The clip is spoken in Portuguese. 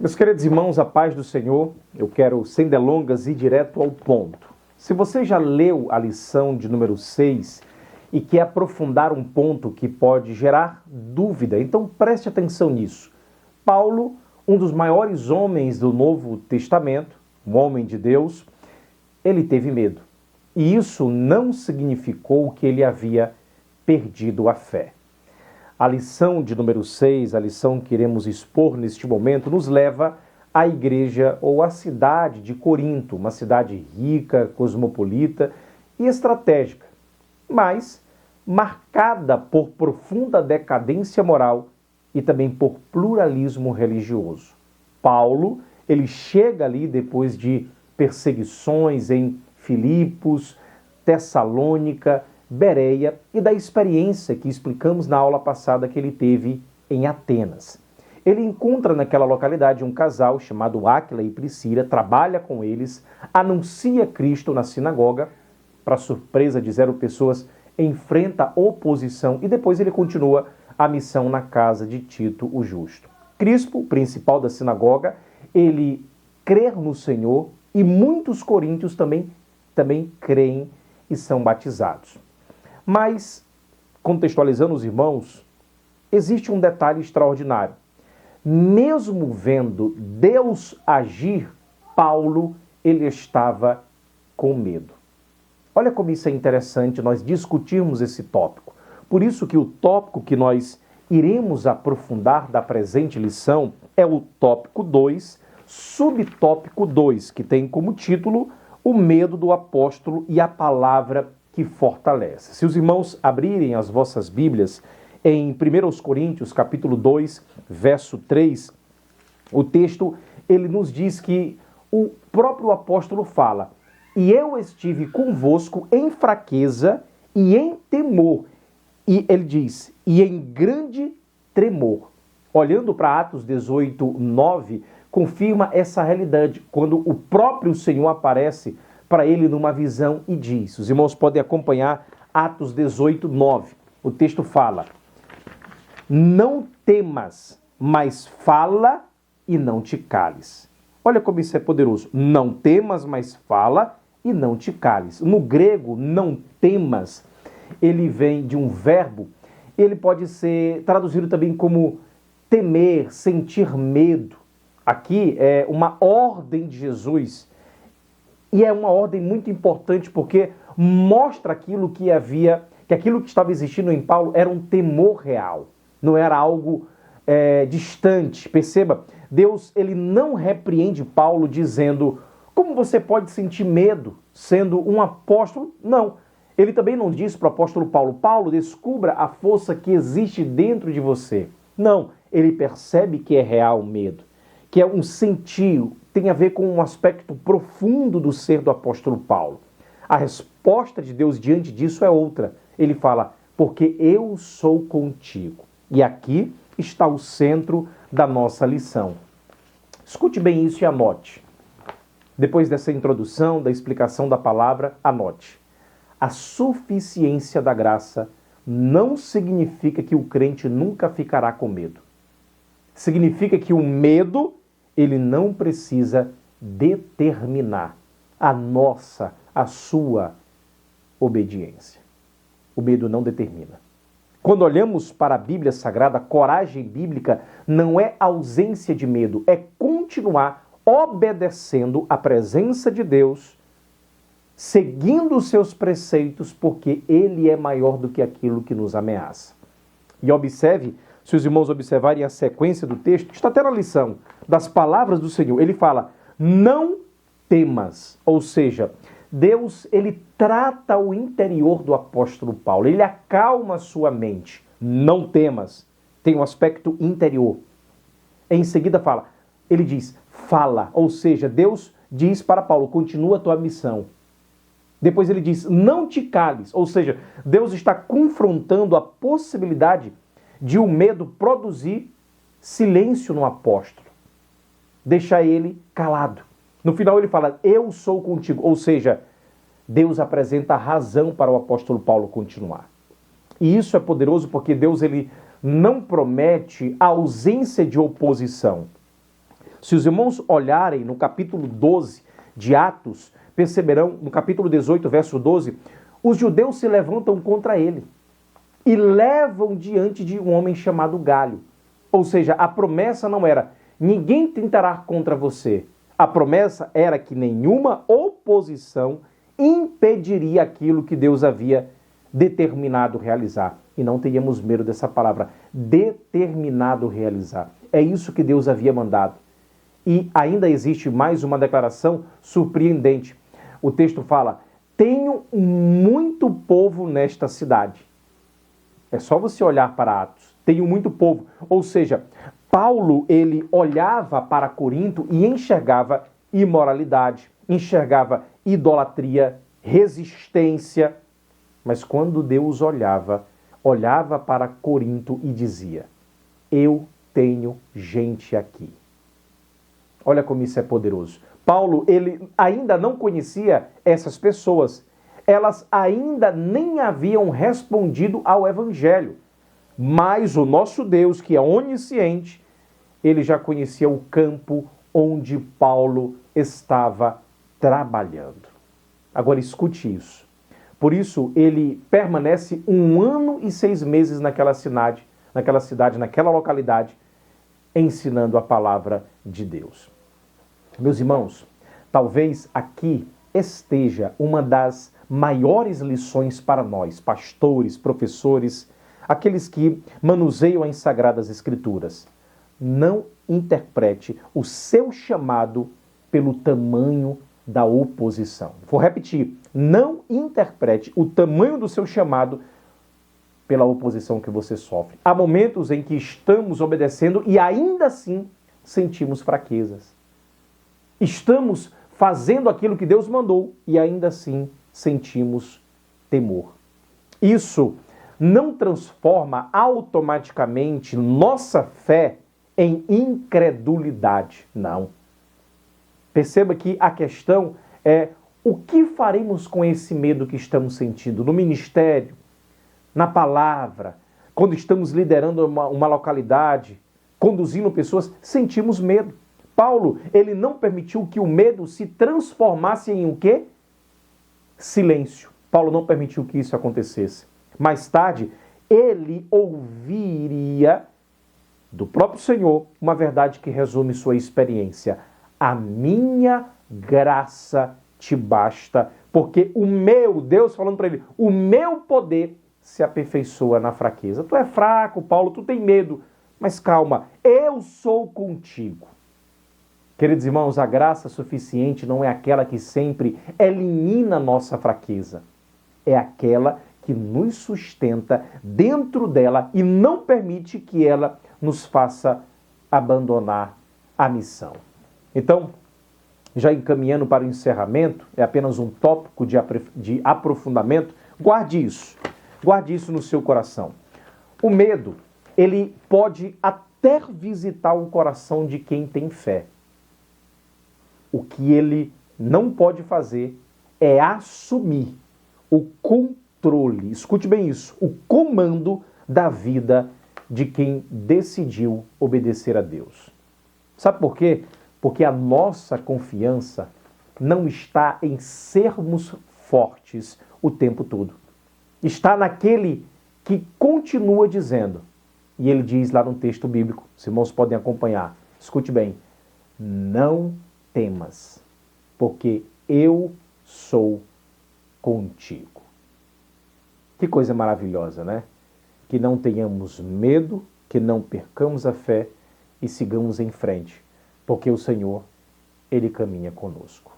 Meus queridos irmãos, a paz do Senhor, eu quero, sem delongas, ir direto ao ponto. Se você já leu a lição de número 6 e quer aprofundar um ponto que pode gerar dúvida, então preste atenção nisso. Paulo, um dos maiores homens do Novo Testamento, um homem de Deus, ele teve medo. E isso não significou que ele havia perdido a fé. A lição de número 6, a lição que iremos expor neste momento, nos leva à igreja ou à cidade de Corinto, uma cidade rica, cosmopolita e estratégica, mas marcada por profunda decadência moral e também por pluralismo religioso. Paulo, ele chega ali depois de perseguições em Filipos, Tessalônica, Bereia e da experiência que explicamos na aula passada que ele teve em Atenas. Ele encontra naquela localidade um casal chamado Áquila e Priscila, trabalha com eles, anuncia Cristo na sinagoga, para surpresa de 0 pessoas, enfrenta oposição e depois ele continua a missão na casa de Tito o Justo. Crispo, o principal da sinagoga, ele crê no Senhor e muitos coríntios também creem e são batizados. Mas, contextualizando os irmãos, existe um detalhe extraordinário. Mesmo vendo Deus agir, Paulo, ele estava com medo. Olha como isso é interessante nós discutirmos esse tópico. Por isso que o tópico que nós iremos aprofundar da presente lição é o tópico 2, subtópico 2, que tem como título o medo do apóstolo e a palavra que fortalece. Se os irmãos abrirem as vossas Bíblias em 1 Coríntios, capítulo 2, verso 3, o texto, ele nos diz que o próprio apóstolo fala: "E eu estive convosco em fraqueza e em temor." E ele diz: "E em grande tremor." Olhando para Atos 18, 9, confirma essa realidade, quando o próprio Senhor aparece para ele numa visão e diz, os irmãos podem acompanhar Atos 18, 9. O texto fala: "Não temas, mas fala e não te cales." Olha como isso é poderoso. Não temas, mas fala e não te cales. No grego, não temas, ele vem de um verbo, ele pode ser traduzido também como temer, sentir medo. Aqui é uma ordem de Jesus. E é uma ordem muito importante porque mostra aquilo que aquilo que estava existindo em Paulo era um temor real, não era algo distante. Perceba, Deus, ele não repreende Paulo dizendo: "Como você pode sentir medo sendo um apóstolo?" Não, ele também não diz para o apóstolo Paulo: "Paulo, descubra a força que existe dentro de você." Não, ele percebe que é real o medo, que é um sentir, tem a ver com um aspecto profundo do ser do apóstolo Paulo. A resposta de Deus diante disso é outra. Ele fala: "Porque eu sou contigo." E aqui está o centro da nossa lição. Escute bem isso e anote. Depois dessa introdução, da explicação da palavra, anote. A suficiência da graça não significa que o crente nunca ficará com medo. Significa que o medo, ele não precisa determinar a sua obediência. O medo não determina. Quando olhamos para a Bíblia Sagrada, a coragem bíblica não é ausência de medo, é continuar obedecendo à presença de Deus, seguindo os seus preceitos, porque Ele é maior do que aquilo que nos ameaça. E observe, se os irmãos observarem a sequência do texto, está até na lição das palavras do Senhor. Ele fala: "Não temas." Ou seja, Deus, ele trata o interior do apóstolo Paulo. Ele acalma a sua mente. Não temas. Tem um aspecto interior. Em seguida ele diz: "Fala." Ou seja, Deus diz para Paulo: "Continua a tua missão." Depois ele diz: "Não te cales." Ou seja, Deus está confrontando a possibilidade de o medo produzir silêncio no apóstolo, deixar ele calado. No final ele fala: "Eu sou contigo." Ou seja, Deus apresenta a razão para o apóstolo Paulo continuar. E isso é poderoso porque Deus, ele não promete a ausência de oposição. Se os irmãos olharem no capítulo 12 de Atos, perceberão, no capítulo 18, verso 12, os judeus se levantam contra ele e levam diante de um homem chamado Galho. Ou seja, a promessa não era, ninguém tentará contra você. A promessa era que nenhuma oposição impediria aquilo que Deus havia determinado realizar. E não teríamos medo dessa palavra, determinado realizar. É isso que Deus havia mandado. E ainda existe mais uma declaração surpreendente. O texto fala, tenho muito povo nesta cidade. É só você olhar para Atos. Tenho muito povo. Ou seja, Paulo, ele olhava para Corinto e enxergava imoralidade, enxergava idolatria, resistência. Mas quando Deus olhava para Corinto e dizia, eu tenho gente aqui. Olha como isso é poderoso. Paulo, ele ainda não conhecia essas pessoas. Elas ainda nem haviam respondido ao Evangelho. Mas o nosso Deus, que é onisciente, ele já conhecia o campo onde Paulo estava trabalhando. Agora escute isso. Por isso, ele permanece 1 ano e 6 meses naquela cidade, naquela localidade, ensinando a palavra de Deus. Meus irmãos, talvez aqui esteja uma das maiores lições para nós, pastores, professores, aqueles que manuseiam as Sagradas Escrituras. Não interprete o seu chamado pelo tamanho da oposição. Vou repetir, não interprete o tamanho do seu chamado pela oposição que você sofre. Há momentos em que estamos obedecendo e ainda assim sentimos fraquezas. Estamos fazendo aquilo que Deus mandou e ainda assim sentimos temor. Isso não transforma automaticamente nossa fé em incredulidade, não. Perceba que a questão é o que faremos com esse medo que estamos sentindo no ministério, na palavra, quando estamos liderando uma localidade, conduzindo pessoas, sentimos medo. Paulo, ele não permitiu que o medo se transformasse em o quê? Silêncio. Paulo não permitiu que isso acontecesse. Mais tarde, ele ouviria do próprio Senhor uma verdade que resume sua experiência. A minha graça te basta, porque o meu, Deus falando para ele, o meu poder se aperfeiçoa na fraqueza. Tu é fraco, Paulo, tu tem medo, mas calma, eu sou contigo. Queridos irmãos, a graça suficiente não é aquela que sempre elimina nossa fraqueza. É aquela que nos sustenta dentro dela e não permite que ela nos faça abandonar a missão. Então, já encaminhando para o encerramento, é apenas um tópico de aprofundamento, guarde isso no seu coração. O medo, ele pode até visitar o coração de quem tem fé. O que ele não pode fazer é assumir o controle, escute bem isso, o comando da vida de quem decidiu obedecer a Deus. Sabe por quê? Porque a nossa confiança não está em sermos fortes o tempo todo. Está naquele que continua dizendo, e ele diz lá no texto bíblico, os irmãos podem acompanhar, escute bem, não temas, porque eu sou contigo. Que coisa maravilhosa, né? Que não tenhamos medo, que não percamos a fé e sigamos em frente, porque o Senhor, Ele caminha conosco.